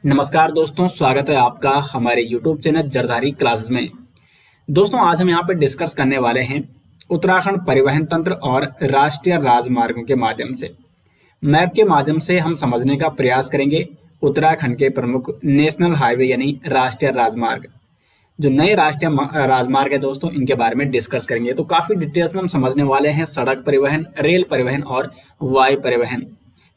नमस्कार दोस्तों, स्वागत है आपका हमारे YouTube चैनल जरदारी क्लासेस में। दोस्तों, आज हम यहाँ पे डिस्कस करने वाले हैं उत्तराखंड परिवहन तंत्र और राष्ट्रीय राजमार्गों के माध्यम से। मैप के माध्यम से हम समझने का प्रयास करेंगे उत्तराखंड के प्रमुख नेशनल हाईवे यानी राष्ट्रीय राजमार्ग। जो नए राष्ट्रीय राजमार्ग है दोस्तों, इनके बारे में डिस्कस करेंगे। तो काफी डिटेल्स में हम समझने वाले हैं सड़क परिवहन, रेल परिवहन और वायु परिवहन।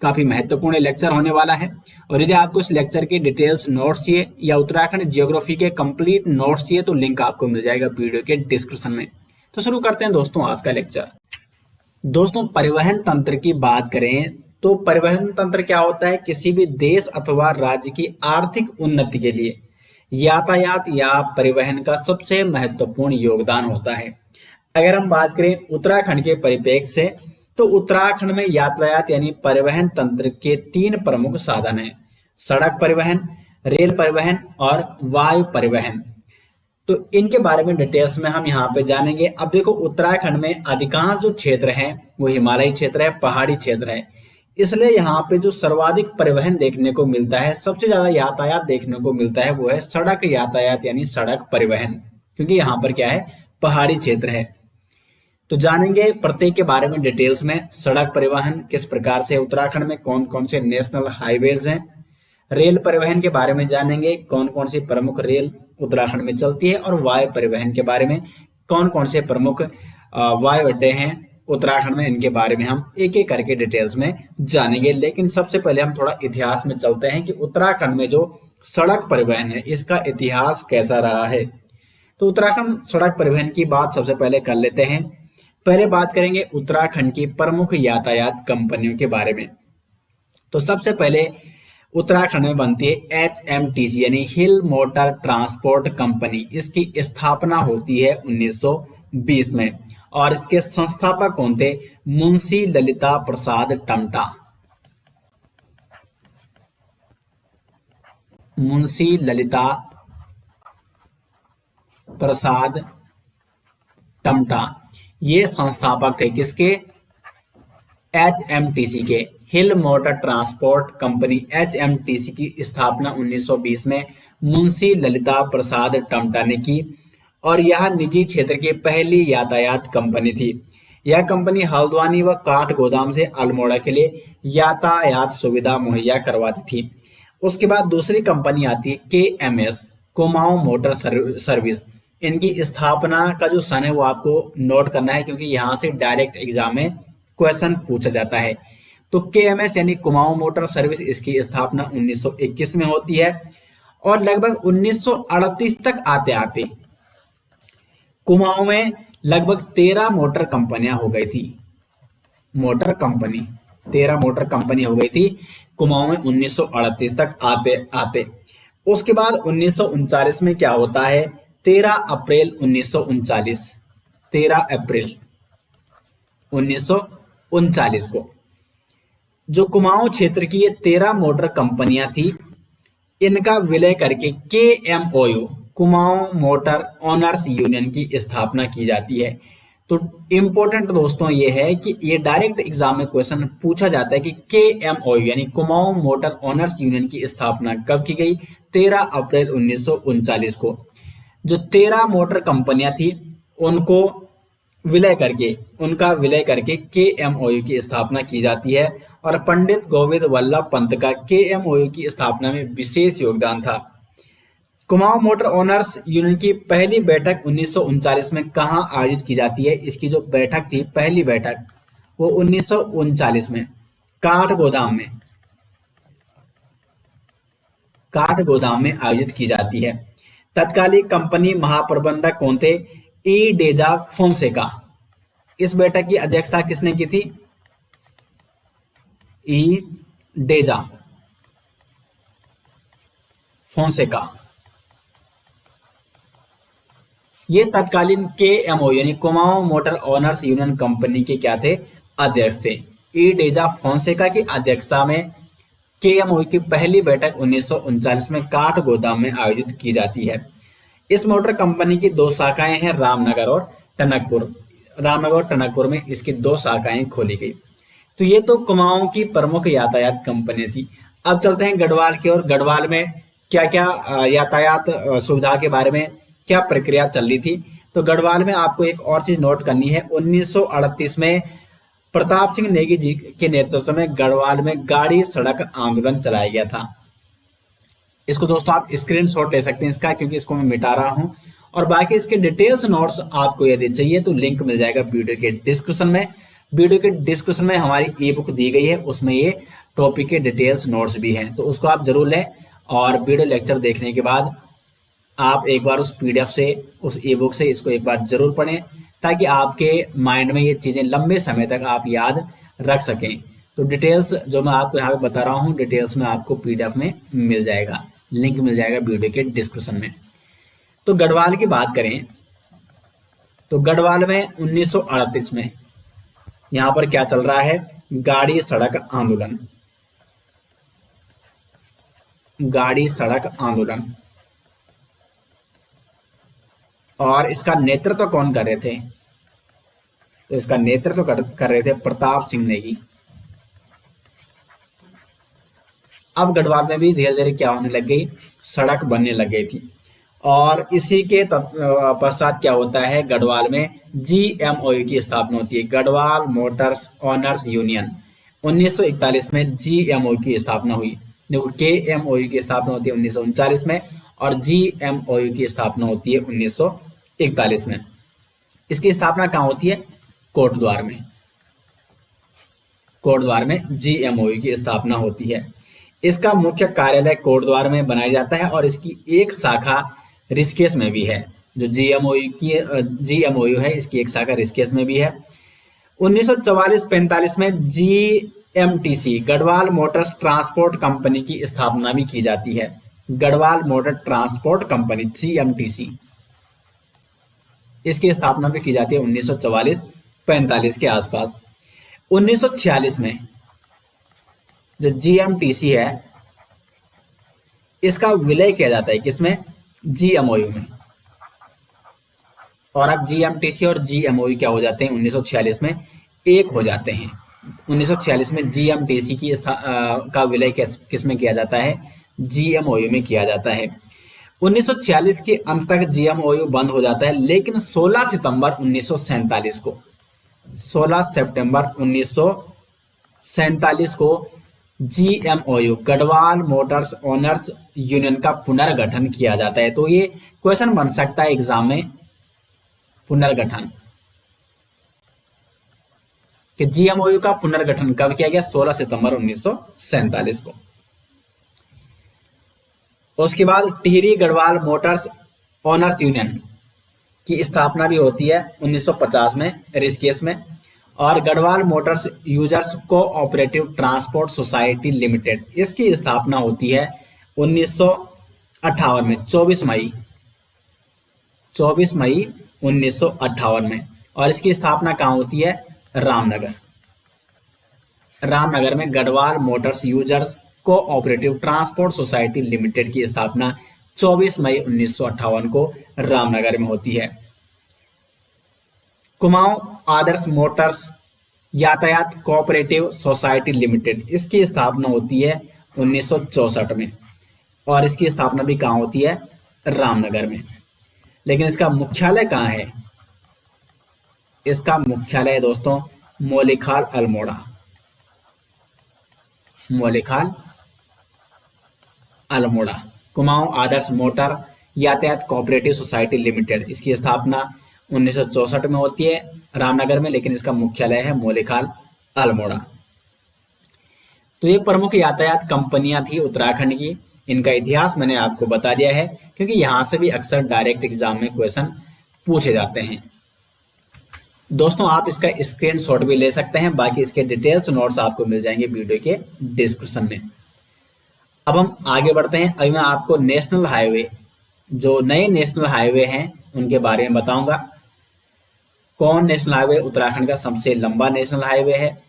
काफी महत्वपूर्ण लेक्चर होने वाला है। और यदि आपको इस लेक्चर के डिटेल्स नोट्स चाहिए या उत्तराखंड जियोग्राफी के कंप्लीट नोट्स चाहिए तो लिंक आपको मिल जाएगा वीडियो के डिस्क्रिप्शन में। तो शुरू करते हैं दोस्तों आज का लेक्चर। दोस्तों, परिवहन तंत्र की बात करें तो परिवहन तंत्र क्या होता है? किसी भी देश अथवा राज्य की आर्थिक उन्नति के लिए यातायात या परिवहन का सबसे महत्वपूर्ण योगदान होता है। अगर हम बात करें उत्तराखंड के परिप्रेक्ष्य से तो उत्तराखंड में यातायात यानी परिवहन तंत्र के तीन प्रमुख साधन हैं: सड़क परिवहन, रेल परिवहन और वायु परिवहन। तो इनके बारे में डिटेल्स में हम यहाँ पे जानेंगे। अब देखो, उत्तराखंड में अधिकांश जो क्षेत्र है वो हिमालयी क्षेत्र है, पहाड़ी क्षेत्र है। इसलिए यहाँ पे जो सर्वाधिक परिवहन देखने को मिलता है, सबसे ज्यादा यातायात देखने को मिलता है, वो है सड़क यातायात यानी सड़क परिवहन, क्योंकि यहाँ पर क्या है, पहाड़ी क्षेत्र है। तो जानेंगे प्रत्येक के बारे में डिटेल्स में। सड़क परिवहन किस प्रकार से, उत्तराखंड में कौन कौन से नेशनल हाईवेज हैं। रेल परिवहन के बारे में जानेंगे, कौन कौन सी प्रमुख रेल उत्तराखंड में चलती है। और वायु परिवहन के बारे में, कौन कौन से प्रमुख वायु अड्डे हैं उत्तराखंड में, इनके बारे में हम एक एक करके डिटेल्स में जानेंगे। लेकिन सबसे पहले हम थोड़ा इतिहास में चलते हैं कि उत्तराखंड में जो सड़क परिवहन है इसका इतिहास कैसा रहा है। तो उत्तराखंड सड़क परिवहन की बात सबसे पहले कर लेते हैं। पहले बात करेंगे उत्तराखंड की प्रमुख यातायात कंपनियों के बारे में। तो सबसे पहले उत्तराखंड में बनती है HMTC यानी हिल मोटर ट्रांसपोर्ट कंपनी। इसकी स्थापना होती है 1920 में और इसके संस्थापक कौन थे? मुंशी ललिता प्रसाद टमटा। मुंशी ललिता प्रसाद टमटा ये संस्थापक थे किसके? HMTC के। हिल मोटर ट्रांसपोर्ट कंपनी HMTC की स्थापना 1920 में मुंशी ललिता प्रसाद टमटा ने की और यह निजी क्षेत्र की पहली यातायात कंपनी थी। यह कंपनी हल्द्वानी व काठगोदाम से अल्मोड़ा के लिए यातायात सुविधा मुहैया करवाती थी। उसके बाद दूसरी कंपनी आती है KMS, कुमाऊं मोटर सर्विस। इनकी स्थापना का जो सन है वो आपको नोट करना है, क्योंकि यहाँ से डायरेक्ट एग्जाम में क्वेश्चन पूछा जाता है। तो KMS यानी कुमाऊं मोटर सर्विस, इसकी स्थापना 1921 में होती है और लगभग 1938 तक आते आते कुमाऊं में लगभग 13 मोटर कंपनियां हो गई थी। 13 मोटर कंपनी हो गई थी कुमाऊं में 1938 तक आते आते। उसके बाद 1939 में क्या होता है? 13 अप्रैल 1939 को जो कुमाऊं क्षेत्र की ये 13 मोटर कंपनियां थी, इनका विलय करके KMOU, Kumaon motor owners union की स्थापना की जाती है। तो इंपॉर्टेंट दोस्तों ये है कि ये डायरेक्ट एग्जाम में क्वेश्चन पूछा जाता है कि KMOU यानी कुमाऊं मोटर ओनर्स यूनियन की स्थापना कब की गई? 13 अप्रैल 1939 को। जो 13 मोटर कंपनियां थी उनका विलय करके KMOU की स्थापना की जाती है और पंडित गोविंद वल्लभ पंत का KMOU की स्थापना में विशेष योगदान था। कुमाऊं मोटर ओनर्स यूनियन की पहली बैठक 1939 में कहाँ आयोजित की जाती है? इसकी जो बैठक थी, पहली बैठक, वो 1939 में काठगोदाम में आयोजित की जाती है। तत्कालीन कंपनी महाप्रबंधक कौन थे? ई डेजा फोंसेका। इस बैठक की अध्यक्षता किसने की थी? ई डेजा फोंसेका। ये तत्कालीन KMOU यानी Kumaon motor owners union company के क्या थे? अध्यक्ष थे। ई डेजा फोंसेका की अध्यक्षता में KMOU की पहली बैठक 1939 में काठगोदाम में आयोजित की जाती है। इस मोटर कंपनी की दो शाखाएं हैं, रामनगर और टनकपुर में इसकी दो शाखाएं खोली गई। तो ये तो कुमाऊं की प्रमुख यातायात कंपनी थी। अब चलते हैं गढ़वाल की ओर। गढ़वाल में क्या क्या यातायात सुविधा के बारे में क्या प्रक्रिया चल रही थी। तो गढ़वाल में आपको एक और चीज नोट करनी है, 1938 में प्रताप सिंह नेगी जी के नेतृत्व में गढ़वाल में गाड़ी सड़क आंदोलन चलाया गया था। इसको दोस्तों आप स्क्रीनशॉट ले सकते हैं इसका, क्योंकि इसको मैं मिटा रहा हूं। और बाकी इसके डिटेल्स नोट्स आपको यदि चाहिए तो लिंक मिल जाएगा वीडियो के डिस्क्रिप्शन में। वीडियो के डिस्क्रिप्शन में हमारी ई बुक दी गई है, उसमें ये टॉपिक के डिटेल्स नोट्स भी हैं, तो उसको आप जरूर लें। और वीडियो लेक्चर देखने के बाद आप एक बार उस पीडीएफ से, उस ई बुक से इसको एक बार जरूर पढ़ें, ताकि आपके माइंड में ये चीजें लंबे समय तक आप याद रख सकें। तो डिटेल्स जो मैं आपको यहाँ पे बता रहा हूँ, डिटेल्स में आपको पीडीएफ में मिल जाएगा, लिंक मिल जाएगा वीडियो के डिस्क्रिप्शन में। तो गढ़वाल की बात करें तो गढ़वाल में 1938 में यहाँ पर क्या चल रहा है, गाड़ी सड़क आंदोलन। गाड़ी सड़क आंदोलन, और इसका नेतृत्व कौन कर रहे थे, तो इसका नेतृत्व कर रहे थे प्रताप सिंह नेगी। अब गढ़वाल में भी धीरे धीरे क्या होने लग गई, सड़क बनने लग गई थी। और इसी के पश्चात क्या होता है, गढ़वाल में जीएमओयू की स्थापना होती है, गढ़वाल मोटर्स ओनर्स यूनियन। 1941 में जीएमओयू की स्थापना हुई। देखो, केएमओयू की स्थापना होती है 1939 में, और जीएमओयू की स्थापना होती है 1941 में। इसकी स्थापना कहाँ होती है, कोटद्वार में। कोटद्वार में जीएमओयू की स्थापना होती है। इसका मुख्य कार्यालय कोटद्वार में बनाया जाता है, और इसकी एक शाखा ऋषिकेश में भी है। जो जीएमओयू है, इसकी एक शाखा ऋषिकेश में भी है। 1944-45 में जीएमटीसी, गढ़वाल मोटर्स ट्रांसपोर्ट कंपनी की स्थापना भी की जाती है। गढ़वाल मोटर ट्रांसपोर्ट कंपनी, जीएमटीसी, इसकी स्थापना भी की जाती है 1944-45 के आसपास। 1946 में जो जीएमटीसी है, इसका विलय किया जाता है, किसमें, जीएमओयू में। और अब जीएमटीसी और जीएमओयू क्या हो जाते हैं, 1946 में एक हो जाते हैं। 1946 में जीएमटीसी का विलय किसमें किया जाता है, जीएमओयू में किया जाता है। 1946 के अंत तक जीएमओयू बंद हो जाता है, लेकिन 16 सितंबर 1947 को, 16 सितंबर 1947 को GMOU, Garhwal Motors owners union का पुनर्गठन किया जाता है। तो ये क्वेश्चन बन सकता है एग्जाम में, पुनर्गठन, कि जीएमओयू का पुनर्गठन कब किया गया, 16 सितंबर 1947 को। उसके बाद Tehri Garhwal Motors owners union की स्थापना भी होती है 1950 में ऋषिकेश में। और Garhwal Motors users cooperative transport society limited, इसकी स्थापना होती है 1958 में, 24 मई 1958 में। और इसकी स्थापना कहाँ होती है, रामनगर। रामनगर में Garhwal Motors users cooperative transport society limited की स्थापना 24 मई 1958 को रामनगर में होती है। कुमाऊं आदर्श मोटर्स यातायात कोऑपरेटिव सोसाइटी लिमिटेड, इसकी स्थापना होती है 1964 में, और इसकी स्थापना भी कहाँ होती है, रामनगर में। लेकिन इसका मुख्यालय कहाँ है, इसका मुख्यालय दोस्तों मोलेखाल अल्मोड़ा, मोलेखाल अल्मोड़ा। कुमाऊं आदर्श मोटर यातायात कोऑपरेटिव सोसाइटी लिमिटेड, इसकी स्थापना 1964 में होती है रामनगर में, लेकिन इसका मुख्यालय है मोलेखाल अल्मोड़ा। तो ये प्रमुख यातायात कंपनियां थी उत्तराखंड की। इनका इतिहास मैंने आपको बता दिया है, क्योंकि यहां से भी अक्सर डायरेक्ट एग्जाम में क्वेश्चन पूछे जाते हैं। दोस्तों आप इसका स्क्रीनशॉट भी ले सकते हैं, बाकी इसके डिटेल्स नोट्स आपको मिल जाएंगे वीडियो के डिस्क्रिप्शन में। अब हम आगे बढ़ते हैं। अभी मैं आपको नेशनल हाईवे, जो नए नेशनल हाईवे हैं उनके बारे में बताऊंगा। कौन नेशनल हाईवे उत्तराखंड का सबसे लंबा नेशनल हाईवे है,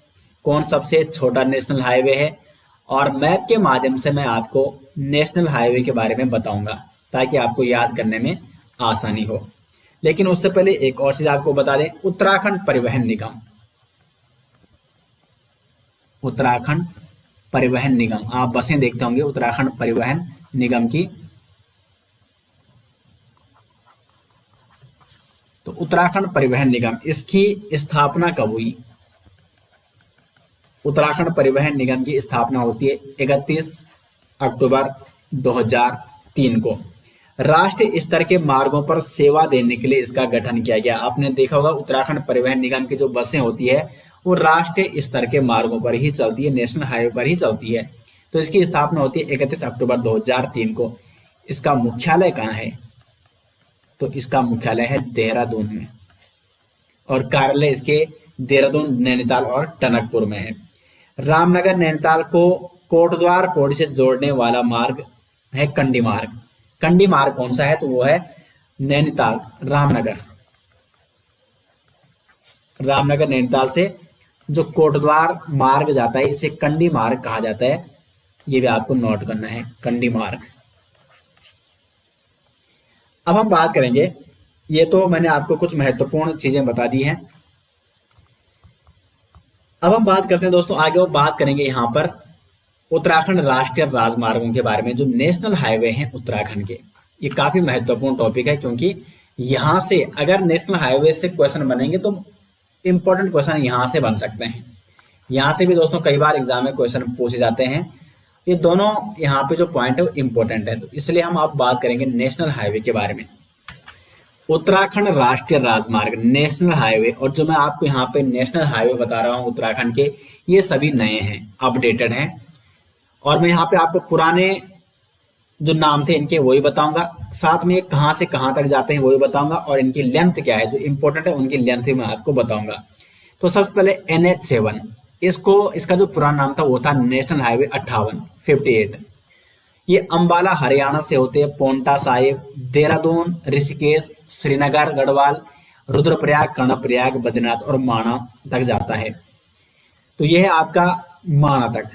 कौन सबसे छोटा नेशनल हाईवे है, और मैप के माध्यम से मैं आपको नेशनल हाईवे के बारे में बताऊंगा, ताकि आपको याद करने में आसानी हो। लेकिन उससे पहले एक और चीज आपको बता दें, उत्तराखंड परिवहन निगम, उत्तराखंड परिवहन निगम, आप बसें देखते होंगे उत्तराखंड परिवहन निगम की, तो उत्तराखंड परिवहन निगम, इसकी स्थापना कब हुई? उत्तराखंड परिवहन निगम की स्थापना होती है 31 अक्टूबर 2003 को। राष्ट्रीय स्तर के मार्गों पर सेवा देने के लिए इसका गठन किया गया। आपने देखा होगा उत्तराखंड परिवहन निगम की जो बसें होती है वो राष्ट्रीय स्तर के मार्गों पर ही चलती है, नेशनल हाईवे पर ही चलती है। तो इसकी स्थापना होती है 31 अक्टूबर 2003 को। इसका मुख्यालय कहाँ है? तो इसका मुख्यालय है देहरादून में, और कार्यालय इसके देहरादून, नैनीताल और टनकपुर में है। रामनगर नैनीताल को कोटद्वार पौड़ी से जोड़ने वाला मार्ग है कंडी मार्ग। कंडी मार्ग कौन सा है? तो वो है नैनीताल रामनगर। रामनगर नैनीताल से जो कोटद्वार मार्ग जाता है इसे कंडी मार्ग कहा जाता है। ये भी आपको नोट करना है, कंडी मार्ग। अब हम बात करेंगे, ये तो मैंने आपको कुछ महत्वपूर्ण चीजें बता दी हैं। अब हम बात करते हैं दोस्तों आगे, वो बात करेंगे यहाँ पर उत्तराखंड राष्ट्रीय राजमार्गों के बारे में, जो नेशनल हाईवे हैं उत्तराखंड के। ये काफी महत्वपूर्ण टॉपिक है, क्योंकि यहाँ से अगर नेशनल हाईवे से क्वेश्चन बनेंगे तो इंपॉर्टेंट क्वेश्चन यहाँ से बन सकते हैं। यहाँ से भी दोस्तों कई बार एग्जाम में क्वेश्चन पूछे जाते हैं। ये दोनों यहाँ पे जो पॉइंट है वो इंपॉर्टेंट है, तो इसलिए हम अब बात करेंगे नेशनल हाईवे के बारे में। उत्तराखंड राष्ट्रीय राजमार्ग, नेशनल हाईवे, और जो मैं आपको यहाँ पे नेशनल हाईवे बता रहा हूँ उत्तराखंड के, ये सभी नए हैं, अपडेटेड हैं। और मैं यहाँ पे आपको पुराने जो नाम थे इनके वही बताऊंगा, साथ में ये कहाँ से कहाँ तक जाते हैं वही बताऊंगा, और इनकी लेंथ क्या है जो इंपॉर्टेंट है उनकी लेंथ भी मैं आपको बताऊंगा। तो सबसे पहले NH7, इसका जो पुराना नाम था वो था नेशनल हाईवे 58। ये अंबाला हरियाणा से होते हैं पोंटा साहिब, देहरादून, ऋषिकेश, श्रीनगर, गढ़वाल, रुद्रप्रयाग, कर्णप्रयाग, बद्रीनाथ और माणा तक जाता है। तो यह है आपका माणा तक।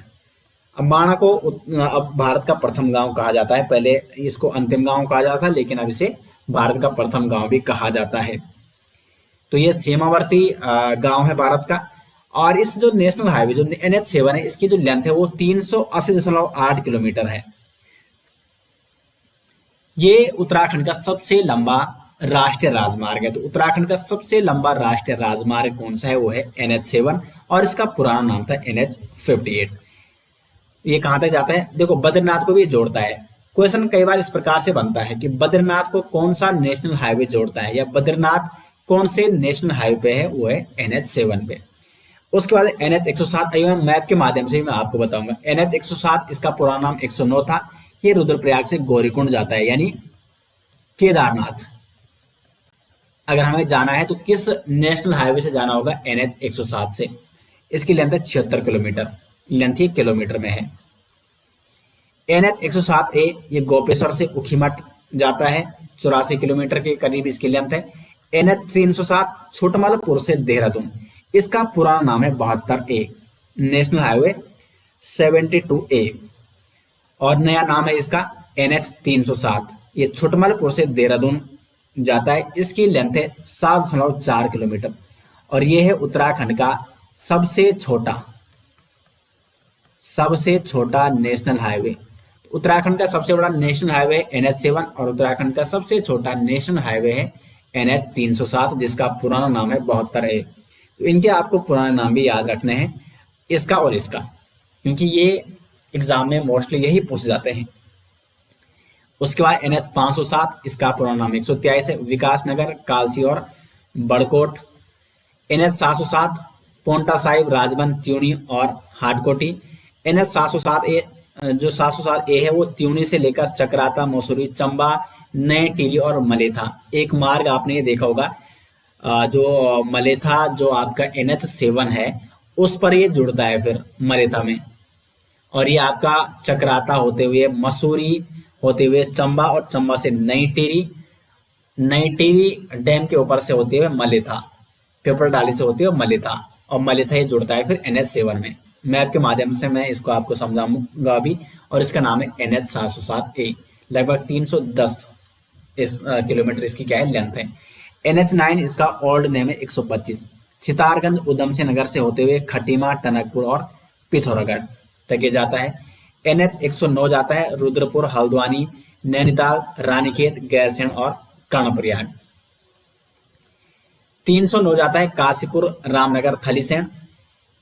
अब माणा को अब भारत का प्रथम गांव कहा जाता है। पहले इसको अंतिम गांव कहा जाता था, लेकिन अब इसे भारत का प्रथम गांव भी कहा जाता है। तो ये सीमावर्ती गांव है भारत का। और इस जो नेशनल हाईवे जो NH7 है, इसकी जो लेंथ है वो 380.8 किलोमीटर है। ये उत्तराखंड का सबसे लंबा राष्ट्रीय राजमार्ग है। तो उत्तराखंड का सबसे लंबा राष्ट्रीय राजमार्ग कौन सा है? वो है NH7, और इसका पुराना नाम था NH58। ये कहां तक जाता है? देखो बद्रीनाथ को भी जोड़ता है। क्वेश्चन कई बार इस प्रकार से बनता है कि बद्रीनाथ को कौन सा नेशनल हाईवे जोड़ता है, या बद्रीनाथ कौन से नेशनल हाईवे पे है? वो है NH7 पे। उसके बाद NH107, मैप के माध्यम से ही मैं आपको बताऊंगा। NH107 इसका पुराना नाम 109 था। ये रुद्रप्रयाग से गौरीकुंड जाता है, यानी केदारनाथ। अगर हमें जाना है तो किस नेशनल हाईवे से जाना होगा? NH107 से। इसकी लेंथ है 76 किलोमीटर, लेंथ ही किलोमीटर में है। NH107A ये गोपेश्वर से उखीमठ जाता है, 84 किलोमीटर के करीब इसकी लेंथ है। NH307 छोटमलपुर से देहरादून, इसका पुराना नाम है 72A, नेशनल हाईवे 72A, और नया नाम है इसका NH307। ये छोटमलपुर से देहरादून जाता है, इसकी लेंथ है 7.4 किलोमीटर, और ये है उत्तराखंड का सबसे छोटा नेशनल हाईवे। उत्तराखंड का सबसे बड़ा नेशनल हाईवे NH7, और उत्तराखंड का सबसे छोटा नेशनल हाईवे है NH307, जिसका पुराना नाम है 72A। तो इनके आपको पुराने नाम भी याद रखने हैं, इसका और इसका, क्योंकि ये एग्जाम में मोस्टली यही पूछे जाते हैं। उसके बाद NH507, इसका पुराना नाम 123 है, विकासनगर, कालसी और बड़कोट। NH707 पोंटा साहिब, राजबंद, त्यूनी और हाटकोटी। NH707A जो 707A है वो त्यूनी से लेकर चक्राता, मसूरी, चंबा, नए टिहरी और मलेथा। एक मार्ग आपने ये देखा होगा, जो मलेथा जो आपका NH7 है उस पर ये जुड़ता है फिर मलेथा में, और ये आपका चक्राता होते हुए, मसूरी होते हुए चंबा, और चंबा से नई टिहरी डैम के ऊपर से होते हुए मलेथा, पिपलडाली से होते हुए मलेथा, और मलेथा ये जुड़ता है फिर NH7 में। मैप के माध्यम से मैं इसको आपको समझाऊंगा अभी, और इसका नाम है NH707A। लगभग 310 किलोमीटर इसकी क्या है? लेंथ है। NH9 इसका ओल्ड नेम है 125, सितारगंज, उधम सिंह नगर से होते हुए खटीमा, टनकपुर और पिथौरागढ़ तक ये जाता है। NH 109 जाता है रुद्रपुर, हल्द्वानी, नैनीताल, रानीखेत, गैरसैंण और कर्णप्रयाग। 309 जाता है काशीपुर, रामनगर, थलीसैंण।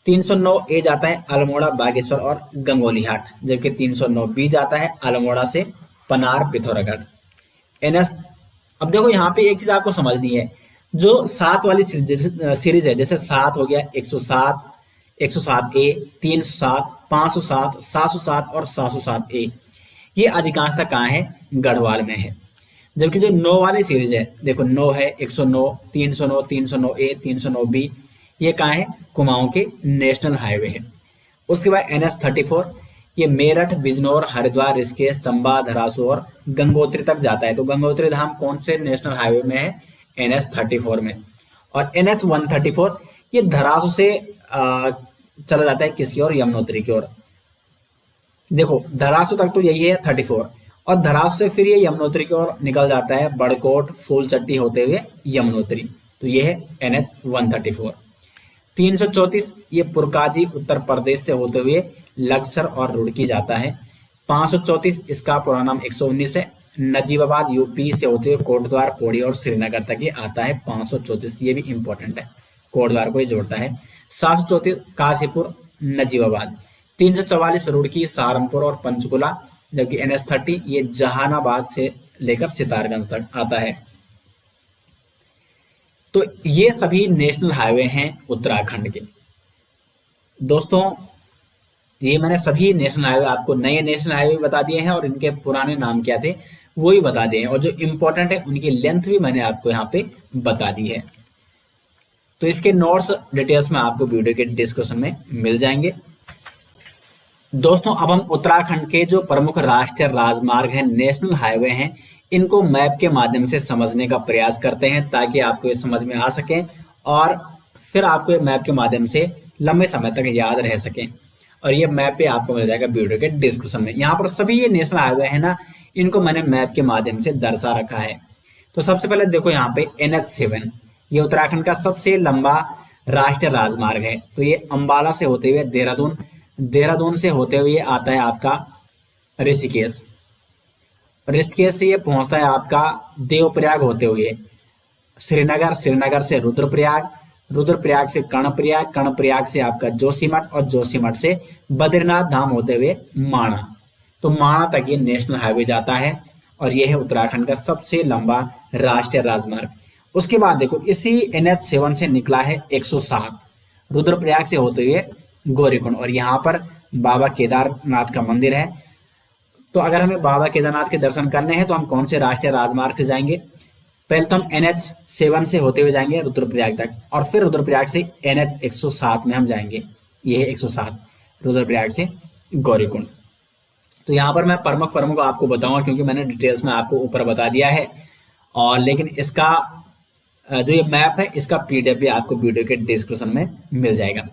309A जाता है अल्मोड़ा, बागेश्वर और गंगोलीहाट, जबकि 309B जाता है अल्मोड़ा से पनार, पिथौरागढ़। NH, अब देखो यहाँ पे एक चीज आपको समझनी है, जो 7 वाली सीरीज है, जैसे 7 हो गया, 107, 107A, 307, 507, 707 और 707A, ये अधिकांशतः कहाँ है? गढ़वाल में है। जबकि जो 9 वाली सीरीज है, देखो 9 है, 109, 309, 309A, 309B, ये कहाँ है? कुमाऊं के नेशनल हाईवे है। उसके बाद NH 34, ये मेरठ, बिजनौर, हरिद्वार, ऋषिकेश, चंबा, धरासू और गंगोत्री तक जाता है। तो गंगोत्री धाम कौन से नेशनल हाईवे में है? NH 34 में। और NH 134, ये धरासू से चला जाता है किसकी ओर? यमुनोत्री की ओर। देखो धरासू तक तो यही है 34, और धरासू से फिर ये यमुनोत्री की ओर निकल जाता है बड़कोट, फूलचट्टी होते हुए यमुनोत्री। तो ये है NH 134। 334, ये पुरकाजी उत्तर प्रदेश से होते हुए लक्सर और रुड़की जाता है। 534, इसका पूरा नाम 119 है, नजीबाबाद यूपी से होते हुए कोटद्वार, पौड़ी और श्रीनगर तक ये आता है। 534, ये भी इंपॉर्टेंट है, कोटद्वार को ये जोड़ता है। 734, काशीपुर, नजीबाबाद। 344, रुड़की, सहारनपुर और पंचकुला, जबकि NH 30 ये जहानाबाद से लेकर सितारगंज तक आता है। तो ये सभी नेशनल हाईवे हैं उत्तराखंड के। दोस्तों ये मैंने सभी नेशनल हाईवे आपको, नए नेशनल हाईवे बता दिए हैं और इनके पुराने नाम क्या थे वो भी बता दिए हैं, और जो इंपॉर्टेंट है उनकी लेंथ भी मैंने आपको यहाँ पे बता दी है। तो इसके नोट्स डिटेल्स में आपको वीडियो के डिस्क्रिप्शन में मिल जाएंगे। दोस्तों अब हम उत्तराखंड के जो प्रमुख राष्ट्रीय राजमार्ग हैं, नेशनल हाईवे हैं, इनको मैप के माध्यम से समझने का प्रयास करते हैं, ताकि आपको ये समझ में आ सके और फिर आपको मैप के माध्यम से लंबे समय तक याद रह सके। और ये मैप पे आपको मिल जाएगा वीडियो के डिस्क्रिप्शन में। यहाँ पर सभी ये नेशनल हाईवे है ना, इनको मैंने मैप के माध्यम से दर्शा रखा है। तो सबसे पहले देखो यहाँ पे NH 7, ये उत्तराखंड का सबसे लंबा राष्ट्रीय राजमार्ग है। तो ये अंबाला से होते हुए देहरादून, देहरादून से होते हुए आता है आपका ऋषिकेश, ऋषिकेश से ये पहुंचता है आपका देवप्रयाग होते हुए श्रीनगर, श्रीनगर से रुद्रप्रयाग, रुद्रप्रयाग से कर्णप्रयाग, कर्णप्रयाग से आपका जोशीमठ और जोशीमठ से बद्रीनाथ धाम होते हुए माणा। तो माणा तक ये नेशनल हाईवे जाता है और यह है उत्तराखंड का सबसे लंबा राष्ट्रीय राजमार्ग। उसके बाद देखो इसी NH 7 से निकला है 107 रुद्रप्रयाग से होते हुए गौरीकुंड, और यहाँ पर बाबा केदारनाथ का मंदिर है। तो अगर हमें बाबा केदारनाथ के दर्शन करने हैं तो हम कौन से राष्ट्रीय राजमार्ग से जाएंगे? पहले तो हम NH 7 से होते हुए जाएंगे रुद्रप्रयाग तक, और फिर रुद्रप्रयाग से NH 107 में हम जाएंगे। ये है 107 रुद्रप्रयाग से गौरीकुंड। तो यहाँ पर मैं प्रमुख आपको बताऊंगा, क्योंकि मैंने डिटेल्स में आपको ऊपर बता दिया है, और लेकिन इसका जो ये मैप है इसका PDF भी आपको वीडियो के डिस्क्रिप्शन में मिल जाएगा।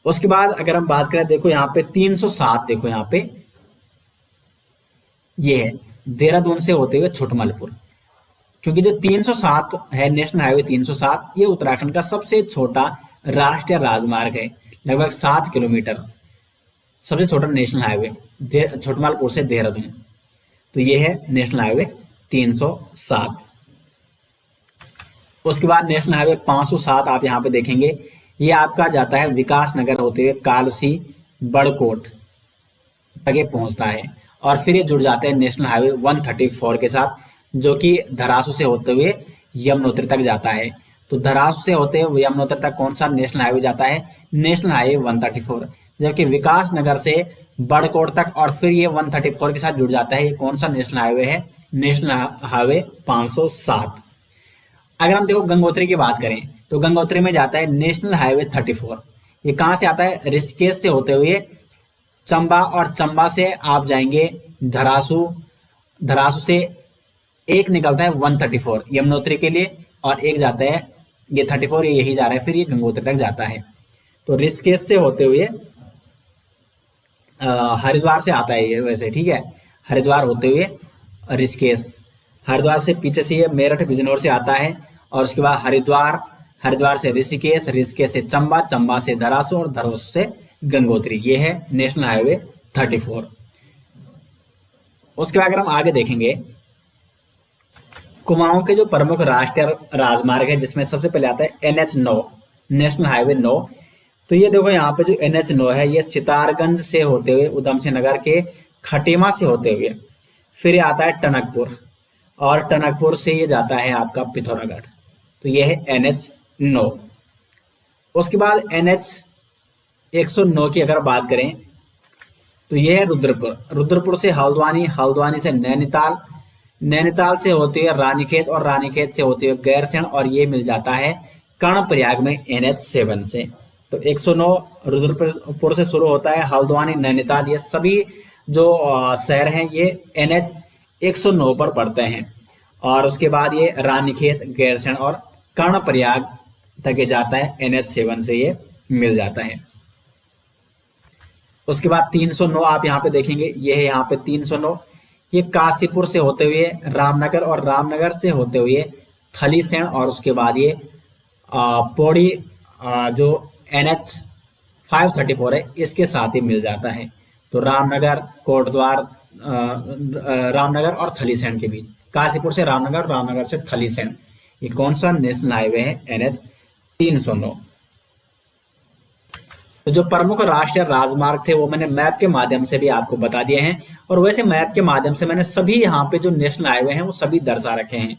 उसके बाद अगर हम बात करें, देखो यहाँ पे 307, देखो यहाँ पे ये है देहरादून से होते हुए छुटमलपुर, क्योंकि जो 307 है नेशनल हाईवे 307, ये उत्तराखंड का सबसे छोटा राष्ट्रीय राजमार्ग है, लगभग 7 किलोमीटर, सबसे छोटा नेशनल हाईवे छुटमलपुर से देहरादून। तो ये है नेशनल हाईवे 307। उसके बाद नेशनल हाईवे 507 आप यहाँ पे देखेंगे, ये आपका जाता है विकास नगर होते हुए कालसी, बड़कोट तक ये पहुंचता है, और फिर ये जुड़ जाते हैं नेशनल हाईवे 134 के साथ, जो कि धरासू से होते हुए यमुनोत्री तक जाता है। तो धरासू से होते हुए यमुनोत्री तक कौन सा नेशनल हाईवे जाता है? National highway 134। जबकि विकास नगर से बड़कोट तक और फिर ये 134 के साथ जुड़ जाता है, ये कौन सा नेशनल हाईवे है? National highway 507। अगर हम देखो गंगोत्री की बात करें तो गंगोत्री में जाता है नेशनल हाईवे 34। ये कहाँ से आता है? ऋषिकेश से होते हुए चंबा, और चंबा से आप जाएंगे धरासू, धरासू से एक निकलता है 134 यमुनोत्री के लिए, और एक जाता है ये 34, ये यही जा रहा है, फिर ये गंगोत्री तक जाता है। तो ऋषिकेश से होते हुए हरिद्वार से आता है ये वैसे, ठीक है, हरिद्वार होते हुए ऋषिकेश, हरिद्वार से पीछे से ये मेरठ बिजनौर से आता है, और उसके बाद हरिद्वार, हरिद्वार से ऋषिकेश, ऋषिकेश से चंबा, चंबा से धरासू और धरासू से गंगोत्री। ये है नेशनल हाईवे 34। उसके बाद अगर हम आगे देखेंगे, कुमाऊं के जो प्रमुख राष्ट्रीय राजमार्ग है जिसमें सबसे पहले आता है NH9, नेशनल हाईवे 9। तो ये देखो यहाँ पे जो NH9 है ये सितारगंज से होते हुए उधम सिंह नगर के खटीमा से होते हुए फिर ये आता है टनकपुर, और टनकपुर से ये जाता है आपका पिथौरागढ़। तो ये है NH9। उसके बाद NH109 की अगर बात करें तो ये है रुद्रपुर। रुद्रपुर से हल्द्वानी, हल्द्वानी से नैनीताल, नैनीताल से होते हुए रानीखेत, और रानीखेत से होते हुए गैरसैंण, और ये मिल जाता है कर्णप्रयाग में NH7 से। तो 109 रुद्रपुर से शुरू होता है, हल्द्वानी, नैनीताल, ये सभी जो शहर हैं ये NH109 पर पड़ते हैं। और उसके बाद ये रानीखेत, गैरसैंण और कर्णप्रयाग तक ये जाता है, NH7 से ये मिल जाता है। उसके बाद 309 आप यहाँ पे देखेंगे, ये है यहाँ पे 309, ये काशीपुर से होते हुए रामनगर, और रामनगर से होते हुए थलीसैंण, और उसके बाद ये पौड़ी जो NH534 है इसके साथ ही मिल जाता है। तो रामनगर, कोटद्वार, रामनगर और थलीसैंण के बीच, काशीपुर से रामनगर, रामनगर से थलीसैंण, ये कौन सा नेशनल हाईवे है? NH309। तो जो प्रमुख राष्ट्रीय राजमार्ग थे वो मैंने मैप के माध्यम से भी आपको बता दिए हैं, और वैसे मैप के माध्यम से मैंने सभी यहाँ पे जो नेशनल हाईवे हैं वो सभी दर्शा रखे हैं।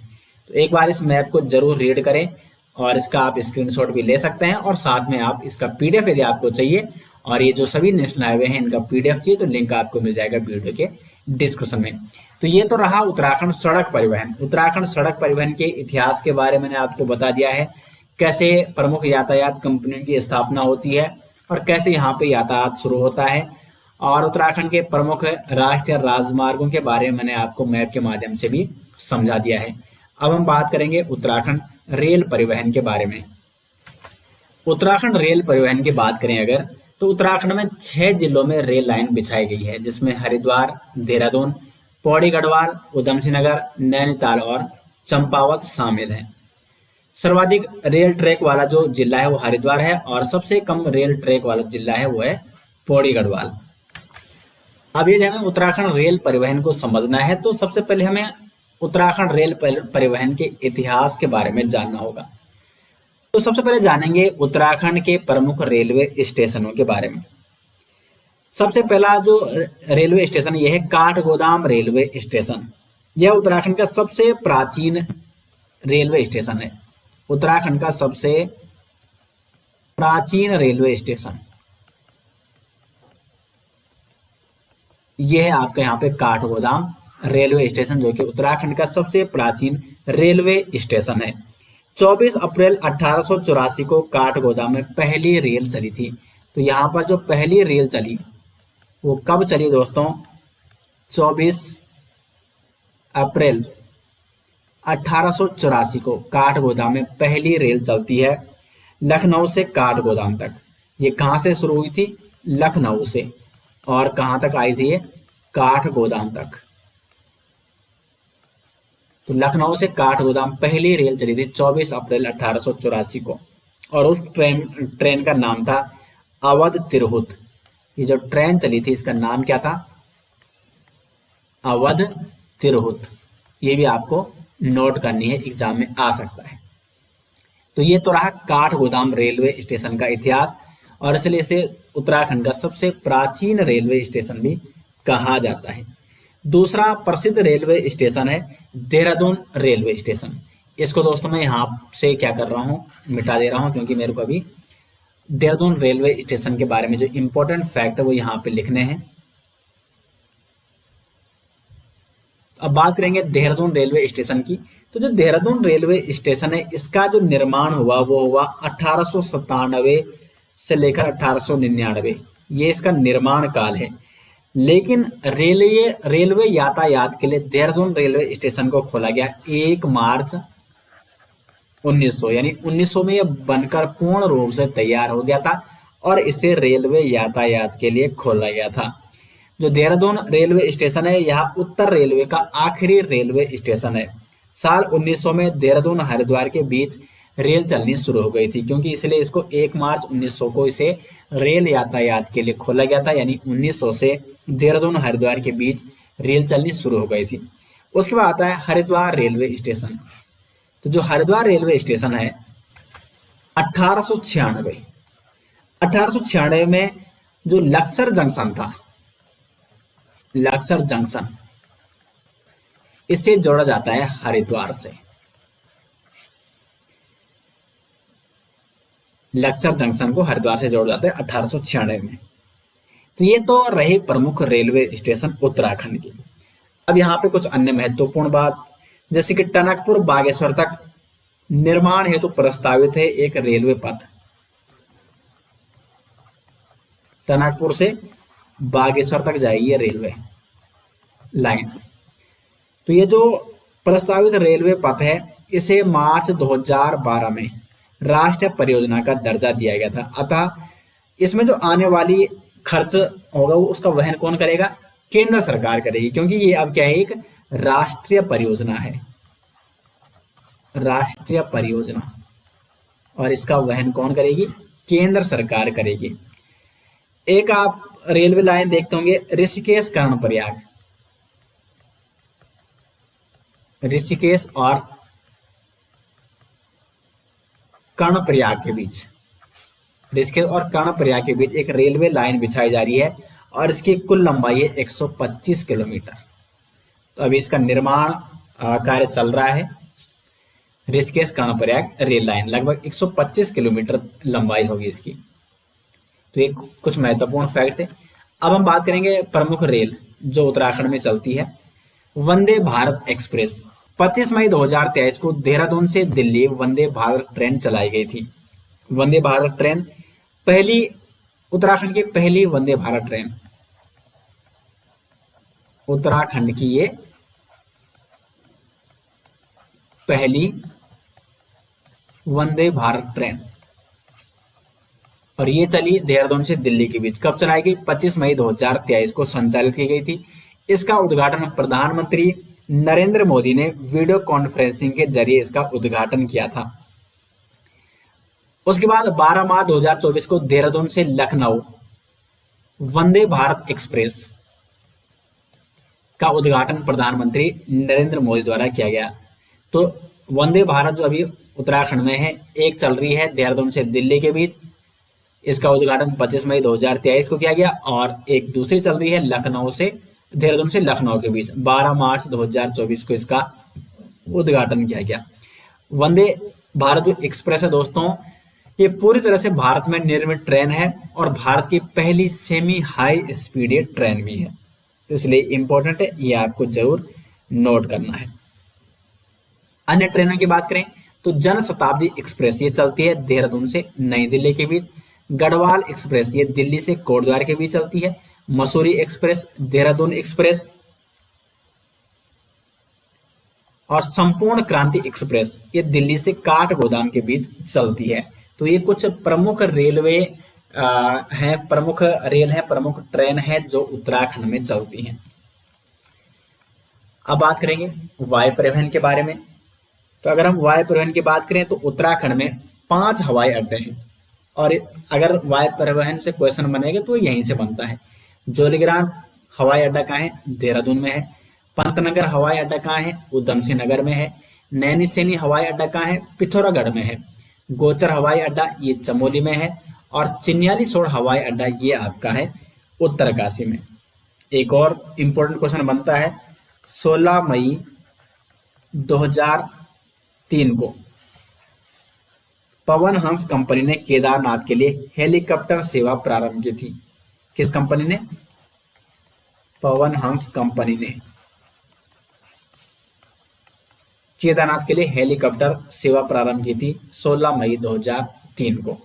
तो एक बार इस मैप को जरूर रीड करें, और इसका आप स्क्रीनशॉट भी ले सकते हैं, और साथ में आप इसका PDF यदि आपको चाहिए, और ये जो सभी नेशनल हाईवे हैं इनका PDF चाहिए तो लिंक आपको मिल जाएगा वीडियो के डिस्क्रिप्शन में। तो ये तो रहा उत्तराखंड सड़क परिवहन। उत्तराखंड सड़क परिवहन के इतिहास के बारे में मैंने आपको बता दिया है, कैसे प्रमुख यातायात कंपनियों की स्थापना होती है और कैसे यहाँ पे यातायात शुरू होता है, और उत्तराखंड के प्रमुख राष्ट्रीय राजमार्गों के बारे में मैंने आपको मैप के माध्यम से भी समझा दिया है। अब हम बात करेंगे उत्तराखंड रेल परिवहन के बारे में। उत्तराखंड रेल परिवहन की बात करें अगर, तो उत्तराखंड में 6 जिलों में रेल लाइन बिछाई गई है, जिसमें हरिद्वार, देहरादून, पौड़ी गढ़वाल, उधम सिंह नगर, नैनीताल और चंपावत शामिल हैं। सर्वाधिक रेल ट्रैक वाला जो जिला है वो हरिद्वार है, और सबसे कम रेल ट्रैक वाला जिला है वो है पौड़ी गढ़वाल। अब यदि हमें उत्तराखंड रेल परिवहन को समझना है तो सबसे पहले हमें उत्तराखंड रेल परिवहन के इतिहास के बारे में जानना होगा। तो सबसे पहले जानेंगे उत्तराखंड के प्रमुख रेलवे स्टेशनों के बारे में। सबसे पहला जो रेलवे स्टेशन यह है काठगोदाम रेलवे स्टेशन। यह उत्तराखंड का सबसे प्राचीन रेलवे स्टेशन है। उत्तराखंड का सबसे प्राचीन रेलवे स्टेशन यह है आपका यहाँ पे काठगोदाम रेलवे स्टेशन, जो कि उत्तराखंड का सबसे प्राचीन रेलवे स्टेशन है। 24 अप्रैल 1884 को काठगोदाम में पहली रेल चली थी। तो यहाँ पर जो पहली रेल चली वो कब चली दोस्तों? 24 अप्रैल 1884 को काठगोदाम में पहली रेल चलती है, लखनऊ से काठगोदाम तक। ये कहाँ से शुरू हुई थी? लखनऊ से। और कहाँ तक आई थी ये? काठगोदाम तक। तो लखनऊ से काठगोदाम पहली रेल चली थी 24 अप्रैल 1884 को, और उस ट्रेन का नाम था अवध तिरहुत। ये जो ट्रेन चली थी इसका नाम क्या था? अवध तिरहुत। ये भी आपको नोट करनी है, एग्जाम में आ सकता है। तो ये तो रहा काठगोदाम रेलवे स्टेशन का इतिहास, और इसलिए इसे उत्तराखंड का सबसे प्राचीन रेलवे स्टेशन भी कहा जाता है। दूसरा प्रसिद्ध रेलवे स्टेशन है देहरादून रेलवे स्टेशन। इसको दोस्तों मैं यहाँ से क्या कर रहा हूँ, मिटा दे रहा हूँ, क्योंकि मेरे को अभी देहरादून रेलवे स्टेशन के बारे में जो इंपॉर्टेंट फैक्ट है वो यहाँ पे लिखने हैं। अब बात करेंगे देहरादून रेलवे स्टेशन की। तो जो देहरादून रेलवे स्टेशन है इसका जो निर्माण हुआ वो हुआ 1897 से लेकर 1899, ये इसका निर्माण काल है। लेकिन रेलवे यातायात के लिए देहरादून रेलवे स्टेशन को खोला गया 1 मार्च 1900, यानी 1900 में यह बनकर पूर्ण रूप से तैयार हो गया था और इसे रेलवे यातायात के लिए खोला गया था। जो देहरादून रेलवे स्टेशन है यह उत्तर रेलवे का आखिरी रेलवे स्टेशन है। साल 1900 में देहरादून हरिद्वार के बीच रेल चलनी शुरू हो गई थी, क्योंकि इसलिए इसको 1 मार्च 1900 को इसे रेल यातायात के लिए खोला गया था, यानी 1900 से देहरादून हरिद्वार के बीच रेल चलनी शुरू हो गई थी। उसके बाद आता है हरिद्वार रेलवे स्टेशन। तो जो हरिद्वार रेलवे स्टेशन है 1896 1896 में जो लक्सर जंक्शन था, लक्सर जंक्शन, इससे जोड़ा जाता है हरिद्वार से। लक्सर जंक्शन को हरिद्वार से जोड़ा जाता है 1896 में। तो ये तो रहे प्रमुख रेलवे स्टेशन उत्तराखंड के। अब यहाँ पे कुछ अन्य महत्वपूर्ण बात, जैसे कि टनकपुर बागेश्वर तक निर्माण हेतु प्रस्तावित है एक रेलवे पथ। टनकपुर से बागेश्वर तक जाएगी ये रेलवे लाइन। तो ये जो प्रस्तावित रेलवे पथ है इसे मार्च 2012 में राष्ट्रीय परियोजना का दर्जा दिया गया था। अतः इसमें जो आने वाली खर्च होगा वो उसका वहन कौन करेगा? केंद्र सरकार करेगी, क्योंकि ये अब क्या है, एक राष्ट्रीय परियोजना है, राष्ट्रीय परियोजना, और इसका वहन कौन करेगी? केंद्र सरकार करेगी। एक आप रेलवे लाइन देखते होंगे ऋषिकेश कर्णप्रयाग, ऋषिकेश और कर्णप्रयाग के बीच, ऋषिकेश और कर्णप्रयाग के बीच एक रेलवे लाइन बिछाई जा रही है और इसकी कुल लंबाई है 125 किलोमीटर। तो अभी इसका निर्माण कार्य चल रहा है। ऋषिकेश कर्णप्रयाग रेल लाइन लगभग 125 किलोमीटर लंबाई होगी इसकी। तो ये कुछ महत्वपूर्ण फैक्ट थे। अब हम बात करेंगे प्रमुख रेल जो उत्तराखंड में चलती है। वंदे भारत एक्सप्रेस 25 मई 2023 को देहरादून से दिल्ली वंदे भारत ट्रेन चलाई गई थी। वंदे भारत ट्रेन पहली, उत्तराखंड की पहली वंदे भारत ट्रेन, उत्तराखंड की ये पहली वंदे भारत ट्रेन, और ये चली देहरादून से दिल्ली के बीच। कब चलाई गई? 25 मई 2023 को संचालित की गई थी। इसका उद्घाटन प्रधानमंत्री नरेंद्र मोदी ने वीडियो कॉन्फ्रेंसिंग के जरिए इसका उद्घाटन किया था। उसके बाद 12 मार्च 2024 को देहरादून से लखनऊ वंदे भारत एक्सप्रेस का उद्घाटन प्रधानमंत्री नरेंद्र मोदी द्वारा किया गया। तो वंदे भारत जो अभी उत्तराखंड में है, एक चल रही है देहरादून से दिल्ली के बीच, इसका उद्घाटन 25 मई 2023 को किया गया, और एक दूसरी चल रही है लखनऊ से, देहरादून से लखनऊ के बीच 12 मार्च 2024 को इसका उद्घाटन किया गया। वंदे भारत जो एक्सप्रेस है दोस्तों, ये पूरी तरह से भारत में निर्मित ट्रेन है और भारत की पहली सेमी हाई स्पीड ट्रेन भी है। तो इसलिए इंपॉर्टेंट है, ये आपको जरूर नोट करना है। अन्य ट्रेनों की बात करें तो जन शताब्दी एक्सप्रेस ये चलती है देहरादून से नई दिल्ली के बीच। गढ़वाल एक्सप्रेस ये दिल्ली से कोटद्वार के बीच चलती है। मसूरी एक्सप्रेस, देहरादून एक्सप्रेस और संपूर्ण क्रांति एक्सप्रेस ये दिल्ली से काठगोदाम के बीच चलती है। तो ये कुछ प्रमुख रेलवे हैं, प्रमुख रेल है, प्रमुख ट्रेन है जो उत्तराखंड में चलती हैं। अब बात करेंगे वायु परिवहन के बारे में। तो अगर हम वायु परिवहन की बात करें तो उत्तराखंड में 5 हवाई अड्डे हैं, और अगर वायु परिवहन से क्वेश्चन बनेगा तो यहीं से बनता है। जोलीग्रांट हवाई अड्डा कहाँ है? देहरादून में है। पंतनगर हवाई अड्डा कहाँ है? उधम सिंह नगर में है। नैनीसैनी हवाई अड्डा कहाँ है? पिथौरागढ़ में है। गोचर हवाई अड्डा ये चमोली में है, और चिन्यालीसोड़ हवाई अड्डा ये आपका है उत्तरकाशी में। एक और इंपॉर्टेंट क्वेश्चन बनता है 16 मई 2003 को पवन हंस कंपनी ने केदारनाथ के लिए हेलीकॉप्टर सेवा प्रारंभ की थी। किस कंपनी ने? पवन हंस कंपनी ने केदारनाथ के लिए हेलीकॉप्टर सेवा प्रारंभ की थी 16 मई 2003 को।